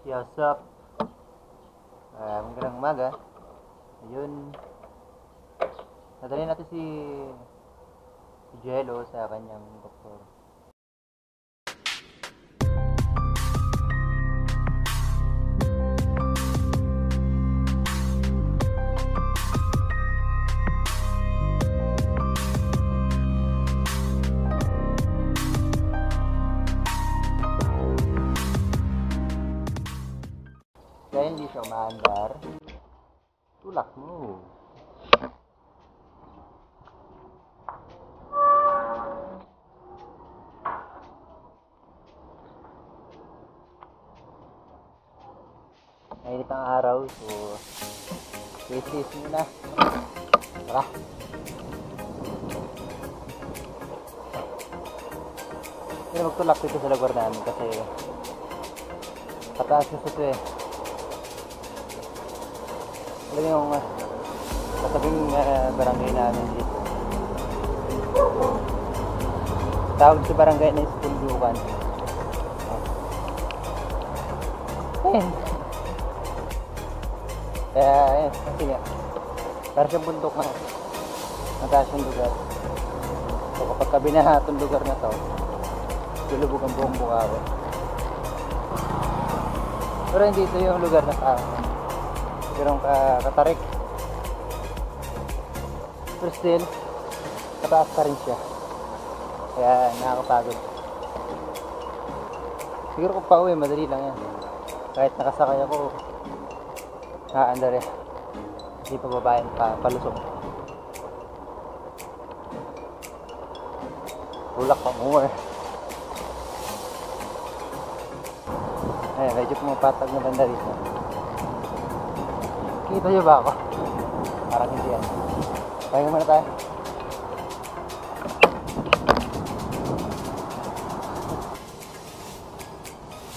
Yeah, what's up? Magandang umaga. Ayun, nadali natin si Jello sa kanyang doktor. Kaya hindi siya umaandar, tulak mo. Mainit ang araw, so face muna. Tara. Hindi magtulak dito sa lugar namin kasi pataas kasi ito eh. Alam yung katabing barangay namin dito. Tawag sa barangay na Ispundukan. Ayun. Kaya ayun, kasi nga para sa bundok na mataas yung lugar. So kapag kabinaha itong lugar na to, lulubog ang buong Bukawi. Pero hindi ito yung lugar na pero katarik. Pero still, kataas pa rin siya. Kaya nakakapagod. Siguro kung pauwi, madali lang yan. Kahit nakasakay ako, haandar eh. Hindi pa babayan palusog. Tulak pa more. Ay, medyo pumapatag na banda rito. Kita nyo ba ako? Parang hindi yan. Pahinga muna tayo.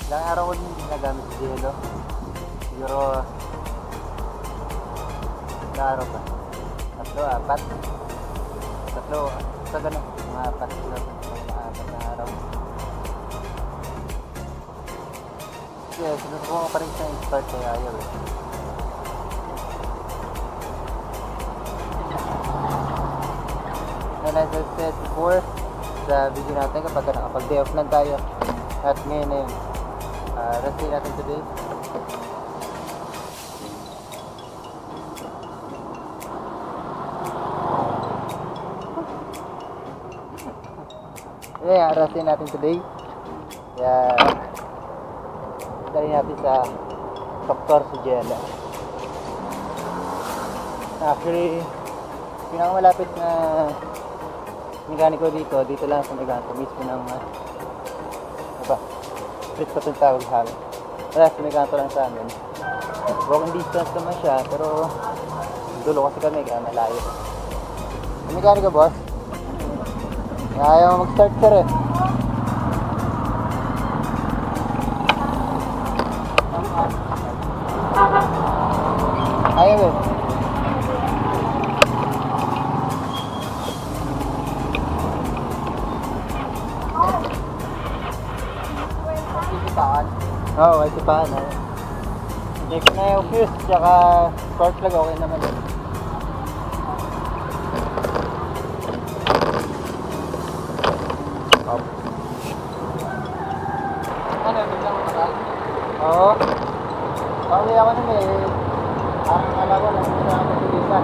Ilang araw ko din ginagamit si Jello. Siguro ilang araw pa? 3, 4. Sa ganun. Mga 4 na araw. Kasi sinusubukan ko pa rin siya start kaya ayaw eh. And as I said before sa video natin, kapag nakapag day off lang tayo at ngayon na yun, rest day natin today. Rest day natin today. Kaya dali natin sa doktor si Jello. Actually, pinakamalapit na mekaniko dito lang sa Meganto mismo ng street pa itong tawag sa amin. Wala, sa Meganto lang sa amin. Walking distance naman siya, pero dulo kasi kami kaya malayo. Ang mekaniko boss, ayaw mag-start sir eh. Ayaw eh. Oo, ay sipaan. Check na yung fuse, tsaka spark plug, okay naman eh. Ano, biglang matakal? Oo. Pauwi ako naman eh. Ang alawa lang sa pagkilisan.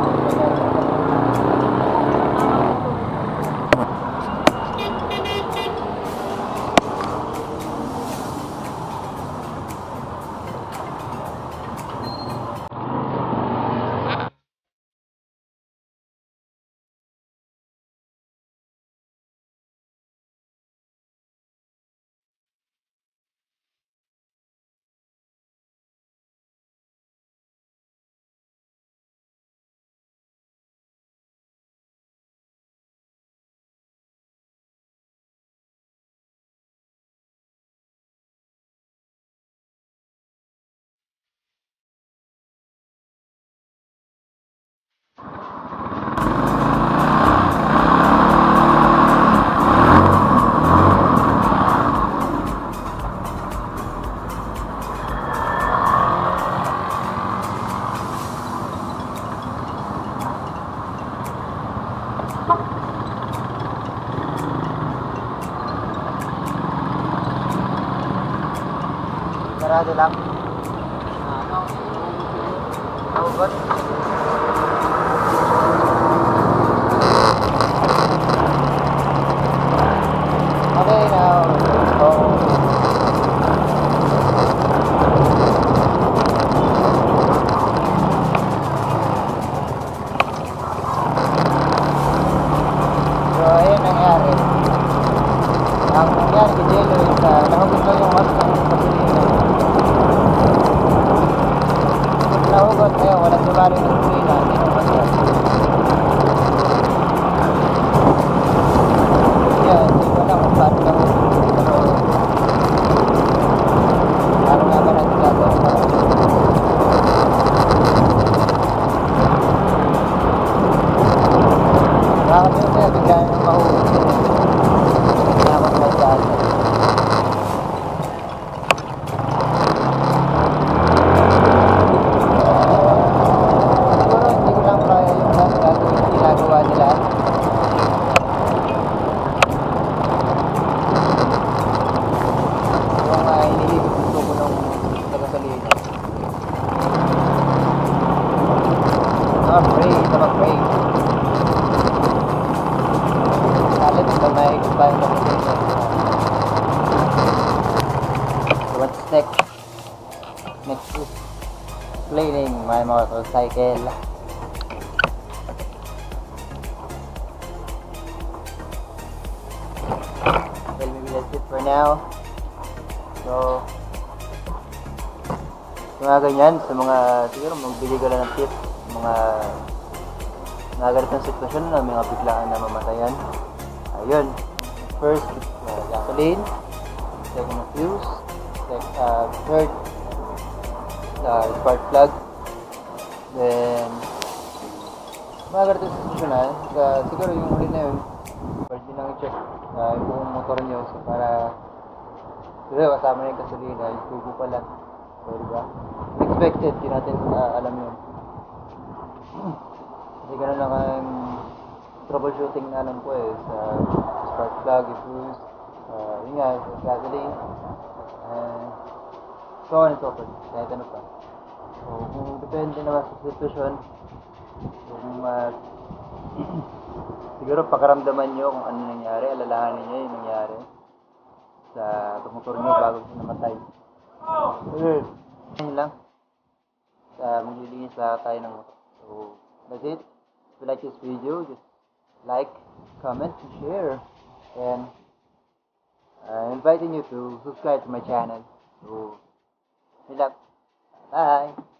Sarado lang. Nahugot. Okay, now. So, ayun nangyari. Ang nangyari kay Jello is nahugot lang yung hot ng gasolina. Nahugot ngayon, walang sumari ng gasolina, hindi nang masya. Yeah, hindi ko alam kung paano nahugot. Pero, paano nga ba natin gagawin para bakit yun kaya bigla nang mahugot yun? Nakakot na sa atin. Siguro hindi ko lang kaya yung gagawin yung ginagawa nila. Yung inihigit yung tubo ng tagasalina. Pray, pray. Salit na may tayong tagasalina. So what's next? Next is cleaning my motorcycle. Well, maybe that's it for now. So, mga ganyan, sa mga, siguro magbigay ka lang ng tip, mga ganitong sitwasyon na mga biglaan na mamatayan. Ayun, first, gasoline, second, fuse, third, spark plug, then, mga ganitong sitwasyon na, siguro yung huli na yun, pwede nang i-check yung buong motor nyo, so para kasama na yung gasolina, yung tubo pa lang. So, diba? Expected, di natin alam yun. Kasi ganun lang ang troubleshooting na alam ko sa spark plug, fuse, yun nga, gasoline, and so on and so forth. Kahit ano pa. So, kung depende naman sa sitwasyon, kung siguro pakaramdaman nyo kung ano nangyari, alalahanin nyo yung nangyari sa motor nyo bago siya namatay. Yun lang. Maglilinis lang tayo ng motor. So, that's it. If you like this video, just like, comment, and share. And I'm inviting you to subscribe to my channel. So, yun lang. Bye!